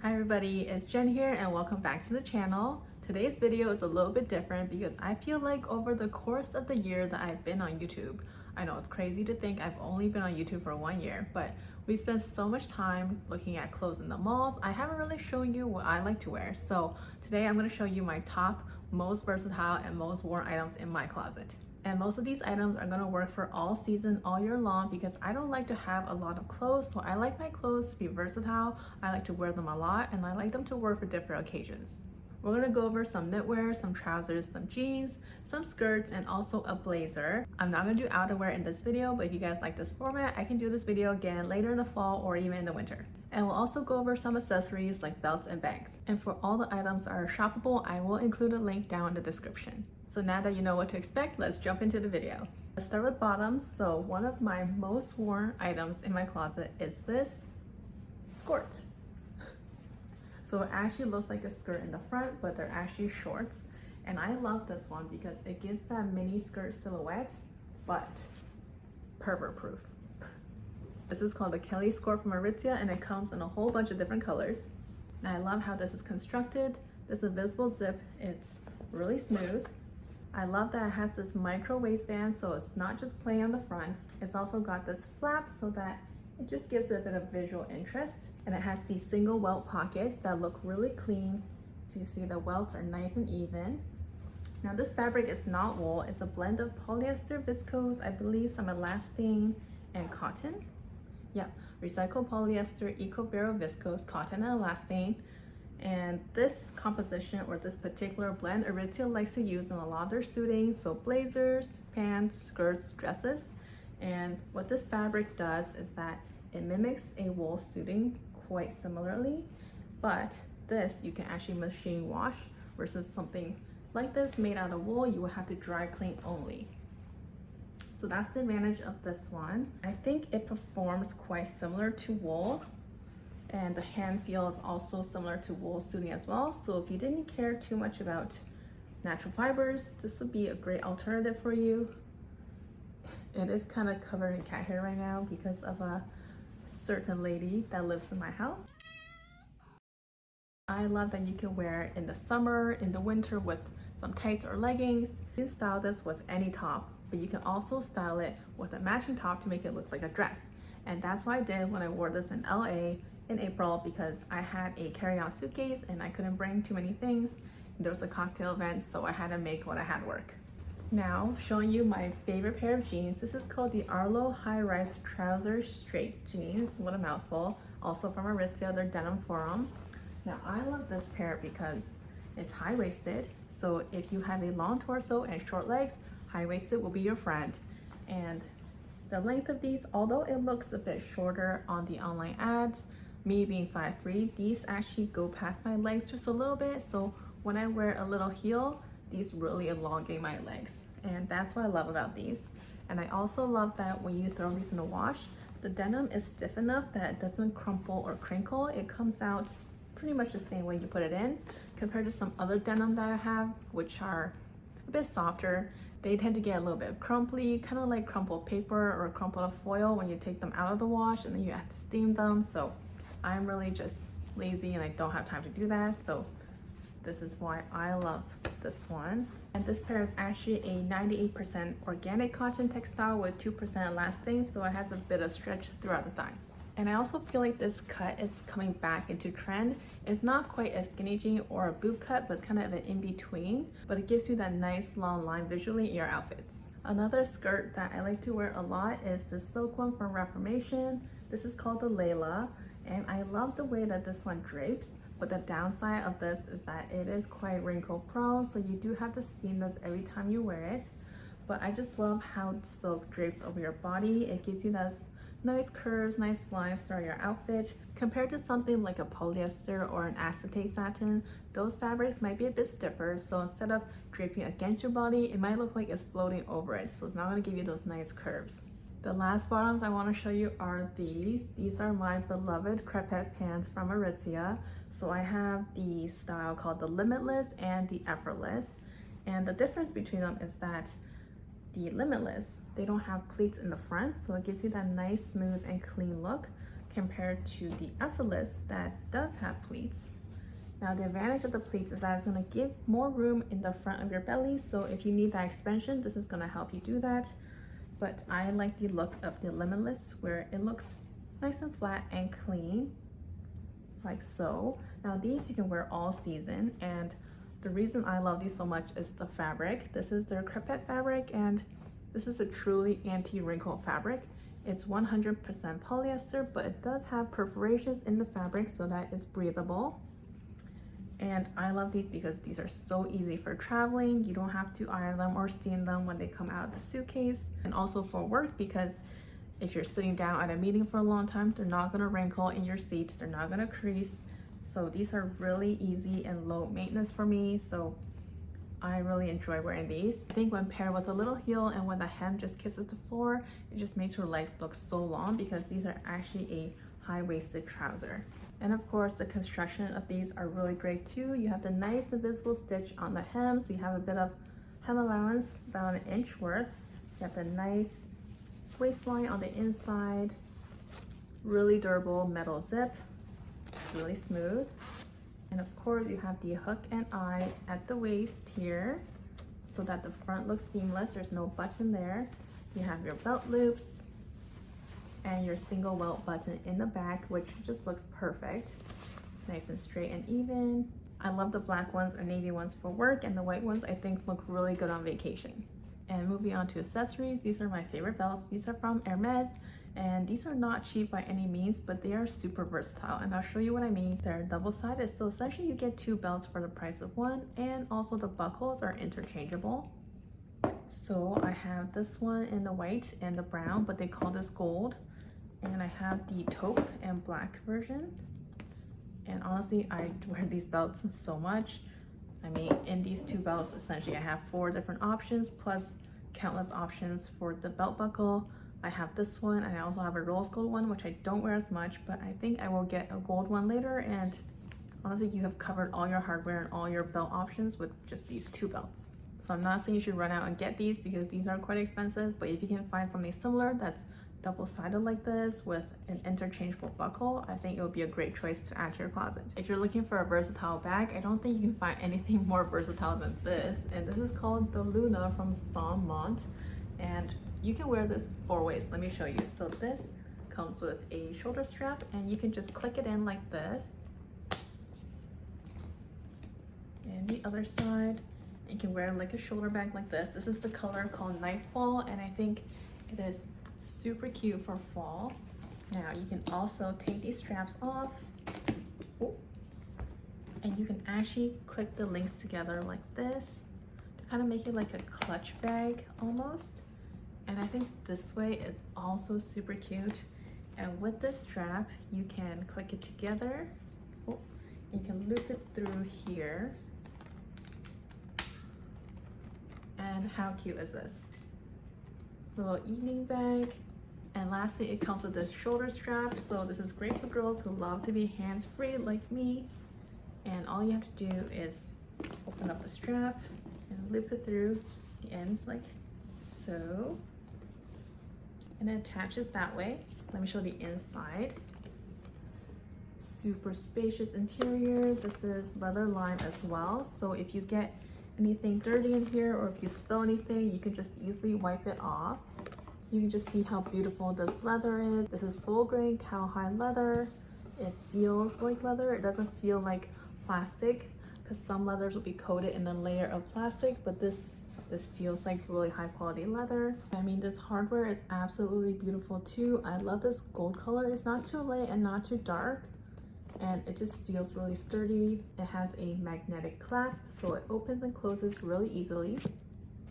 Hi everybody, it's Jen here and welcome back to the channel. Today's video is a little bit different because I feel like over the course of the year that I've been on YouTube, I know it's crazy to think I've only been on YouTube for 1 year, but we spent so much time looking at clothes in the malls, I haven't really shown you what I like to wear. So today I'm going to show you my top most versatile and most worn items in my closet. And most of these items are gonna work for all season, all year long, because I don't like to have a lot of clothes. So I like my clothes to be versatile. I like to wear them a lot and I like them to work for different occasions. We're gonna go over some knitwear, some trousers, some jeans, some skirts, and also a blazer. I'm not gonna do outerwear in this video, but if you guys like this format, I can do this video again later in the fall or even in the winter. And we'll also go over some accessories like belts and bags. And for all the items that are shoppable, I will include a link down in the description. So now that you know what to expect, let's jump into the video. Let's start with bottoms. So one of my most worn items in my closet is this skirt. So it actually looks like a skirt in the front, but they're actually shorts. And I love this one because it gives that mini skirt silhouette, but pervert proof. This is called the Kelly skirt from Aritzia and it comes in a whole bunch of different colors. And I love how this is constructed. This invisible zip, it's really smooth. I love that it has this micro waistband, so it's not just plain on the front. It's also got this flap so that it just gives it a bit of visual interest. And it has these single welt pockets that look really clean. So you see the welts are nice and even. Now this fabric is not wool, it's a blend of polyester, viscose, I believe some elastane, and cotton. Yeah, recycled polyester, eco-vero viscose, cotton, and elastane. And this composition or this particular blend Aritzia likes to use in a lot of their suiting, so blazers, pants, skirts, dresses. And what this fabric does is that it mimics a wool suiting quite similarly, but this you can actually machine wash versus something like this made out of wool, you would have to dry clean only. So that's the advantage of this one. I think it performs quite similar to wool. And the hand feel is also similar to wool suiting as well. So if you didn't care too much about natural fibers, this would be a great alternative for you. It is kind of covered in cat hair right now because of a certain lady that lives in my house. I love that you can wear it in the summer, in the winter with some tights or leggings. You can style this with any top, but you can also style it with a matching top to make it look like a dress. And that's what I did when I wore this in LA in April because I had a carry-on suitcase and I couldn't bring too many things. There was a cocktail event, so I had to make what I had work. Now, showing you my favorite pair of jeans. This is called the Arlo High-Rise Trouser Straight Jeans. What a mouthful. Also from Aritzia, their denim forum. Now, I love this pair because it's high-waisted. So if you have a long torso and short legs, high-waisted will be your friend. And the length of these, although it looks a bit shorter on the online ads, me being 5'3", these actually go past my legs just a little bit. So when I wear a little heel, these really elongate my legs. And that's what I love about these. And I also love that when you throw these in the wash, the denim is stiff enough that it doesn't crumple or crinkle. It comes out pretty much the same way you put it in compared to some other denim that I have, which are a bit softer. They tend to get a little bit crumply, kind of like crumpled paper or crumpled foil when you take them out of the wash and then you have to steam them. So I'm really just lazy and I don't have time to do that. So this is why I love this one. And this pair is actually a 98% organic cotton textile with 2% elastane, so it has a bit of stretch throughout the thighs. And I also feel like this cut is coming back into trend. It's not quite a skinny jean or a boot cut, but it's kind of an in-between, but it gives you that nice long line visually in your outfits. Another skirt that I like to wear a lot is the silk one from Reformation. This is called the Layla, and I love the way that this one drapes, but the downside of this is that it is quite wrinkle prone, so you do have to steam this every time you wear it. But I just love how silk drapes over your body. It gives you those nice curves, nice lines throughout your outfit. Compared to something like a polyester or an acetate satin, those fabrics might be a bit stiffer, so instead of draping against your body, it might look like it's floating over it, so it's not going to give you those nice curves. The last bottoms I want to show you are these. These are my beloved crepette pants from Aritzia. So I have the style called the Limitless and the Effortless. And the difference between them is that the Limitless, they don't have pleats in the front, so it gives you that nice, smooth, and clean look. compared to the Effortless that does have pleats. Now the advantage of the pleats is that it's going to give more room in the front of your belly, so if you need that expansion, this is going to help you do that. But I like the look of the Limitless, where it looks nice and flat and clean, like so. Now these you can wear all season, and the reason I love these so much is the fabric. This is their crepet fabric, and this is a truly anti-wrinkle fabric. It's 100% polyester, but it does have perforations in the fabric so that it's breathable. And I love these because these are so easy for traveling. You don't have to iron them or steam them when they come out of the suitcase. And also for work, because if you're sitting down at a meeting for a long time, they're not gonna wrinkle in your seats, they're not gonna crease. So these are really easy and low maintenance for me. So I really enjoy wearing these. I think when paired with a little heel and when the hem just kisses the floor, it just makes your legs look so long, because these are actually a high-waisted trouser. And of course, the construction of these are really great too. You have the nice invisible stitch on the hem, so you have a bit of hem allowance, about an inch worth. You have the nice waistline on the inside, really durable metal zip, really smooth. And of course, you have the hook and eye at the waist here, so that the front looks seamless. There's no button there. You have your belt loops and your single welt button in the back, which just looks perfect. Nice and straight and even. I love the black ones or navy ones for work, and the white ones I think look really good on vacation. And moving on to accessories, these are my favorite belts. These are from Hermes, and these are not cheap by any means, but they are super versatile, and I'll show you what I mean. They're double-sided, so essentially you get 2 belts for the price of 1, and also the buckles are interchangeable. So I have this one in the white and the brown, but they call this gold. And I have the taupe and black version. And honestly, I wear these belts so much. I mean, in these 2 belts, essentially I have 4 different options, plus countless options for the belt buckle. I have this one, and I also have a rose gold one, which I don't wear as much, but I think I will get a gold one later. And honestly, you have covered all your hardware and all your belt options with just these 2 belts. So I'm not saying you should run out and get these, because these are quite expensive, but if you can find something similar that's double-sided like this with an interchangeable buckle, I think it would be a great choice to add to your closet. If you're looking for a versatile bag, I don't think you can find anything more versatile than this. And this is called the Luna from Saint Mont, and you can wear this 4 ways. Let me show you. So this comes with a shoulder strap, and you can just click it in like this. And the other side, you can wear like a shoulder bag like this. This is the color called Nightfall, and I think it is super cute for fall. Now you can also take these straps off. Ooh. And you can actually click the links together like this to kind of make it like a clutch bag almost. And I think this way is also super cute. And with this strap, you can click it together. Ooh. You can loop it through here. And how cute is this? Little evening bag. And lastly, it comes with this shoulder strap, so this is great for girls who love to be hands-free like me. And all you have to do is open up the strap and loop it through the ends like so, and it attaches that way. Let me show the inside. Super spacious interior. This is leather lined as well, so if you get anything dirty in here, or if you spill anything, you can just easily wipe it off. You can just see how beautiful this leather is. This is full grain cowhide leather. It feels like leather. It doesn't feel like plastic, because some leathers will be coated in a layer of plastic, but this feels like really high quality leather. I mean, this hardware is absolutely beautiful too. I love this gold color. It's not too light and not too dark, and it just feels really sturdy. It has a magnetic clasp, so it opens and closes really easily.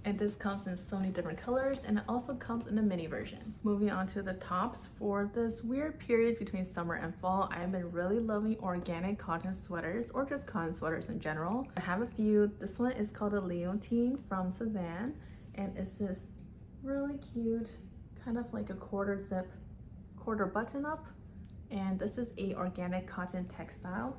And this comes in so many different colors, and it also comes in a mini version. Moving on to the tops, for this weird period between summer and fall, I've been really loving organic cotton sweaters, or just cotton sweaters in general. I have a few. This one is called a Leontine from Suzanne, and it's this really cute, kind of like a quarter zip, quarter button up. And this is a organic cotton textile.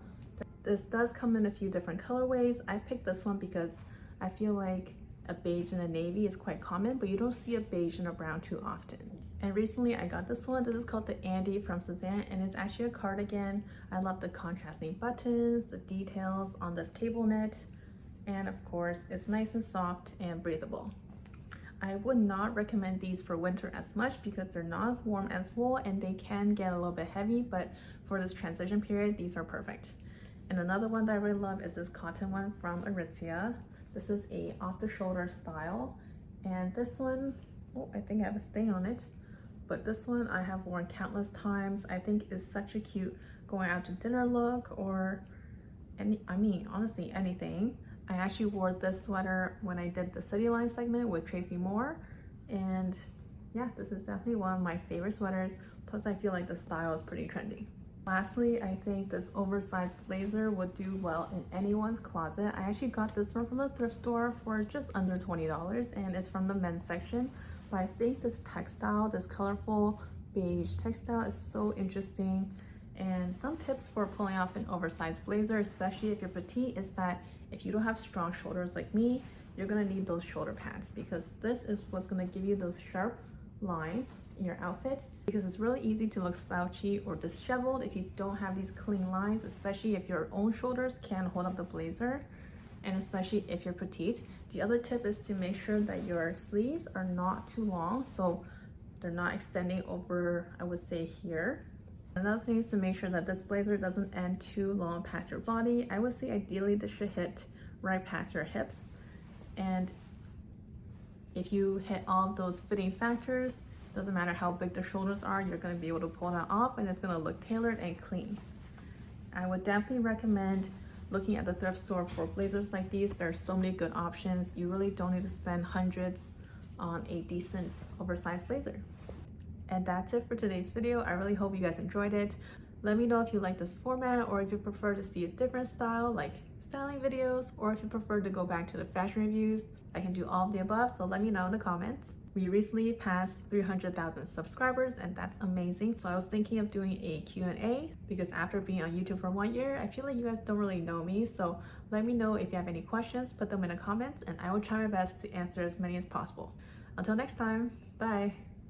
This does come in a few different colorways. I picked this one because I feel like A beige and a navy is quite common, but you don't see a beige and a brown too often. And recently I got this one. This is called the Andy from Suzanne, and it's actually a cardigan. I love the contrasting buttons, the details on this cable knit, and of course it's nice and soft and breathable. I would not recommend these for winter as much because they're not as warm as wool and they can get a little bit heavy, but for this transition period, these are perfect. And another one that I really love is this cotton one from Aritzia. This is a off-the-shoulder style, and this one, oh, I think I have a stain on it, but this one I have worn countless times. I think is such a cute going out to dinner look, or honestly anything. I actually wore this sweater when I did the City Line segment with Tracy Moore, and yeah, this is definitely one of my favorite sweaters. Plus I feel like the style is pretty trendy. Lastly, I think this oversized blazer would do well in anyone's closet. I actually got this one from a thrift store for just under $20, and it's from the men's section. But I think this textile, this colorful beige textile, is so interesting. And some tips for pulling off an oversized blazer, especially if you're petite, is that if you don't have strong shoulders like me, you're gonna need those shoulder pads, because this is what's gonna give you those sharp lines in your outfit, because it's really easy to look slouchy or disheveled if you don't have these clean lines, especially if your own shoulders can't hold up the blazer, and especially if you're petite. The other tip is to make sure that your sleeves are not too long, so they're not extending over, I would say, here. Another thing is to make sure that this blazer doesn't end too long past your body. I would say ideally this should hit right past your hips, and if you hit all of those fitting factors, doesn't matter how big the shoulders are, you're going to be able to pull that off and it's going to look tailored and clean. I would definitely recommend looking at the thrift store for blazers like these. There are so many good options. You really don't need to spend hundreds on a decent oversized blazer. And that's it for today's video. I really hope you guys enjoyed it. Let me know if you like this format, or if you prefer to see a different style like styling videos, or if you prefer to go back to the fashion reviews. I can do all of the above, so let me know in the comments. We recently passed 300,000 subscribers, and that's amazing. So I was thinking of doing a Q&A, because after being on YouTube for 1 year, I feel like you guys don't really know me. So let me know if you have any questions, put them in the comments, and I will try my best to answer as many as possible. Until next time, bye.